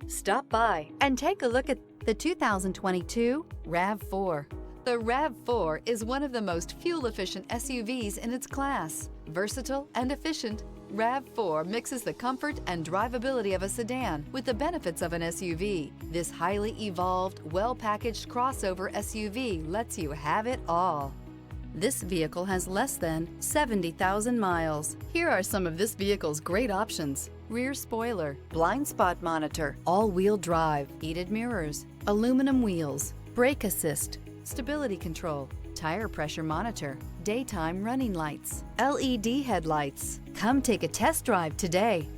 Stop by and take a look at the 2022 RAV4. The RAV4 is one of the most fuel-efficient SUVs in its class. Versatile and efficient, RAV4 mixes the comfort and drivability of a sedan with the benefits of an SUV. This highly evolved, well-packaged crossover SUV lets you have it all. This vehicle has less than 70,000 miles. Here are some of this vehicle's great options: rear spoiler, blind spot monitor, all-wheel drive, heated mirrors, aluminum wheels, brake assist, stability control, tire pressure monitor, daytime running lights, LED headlights. Come take a test drive today.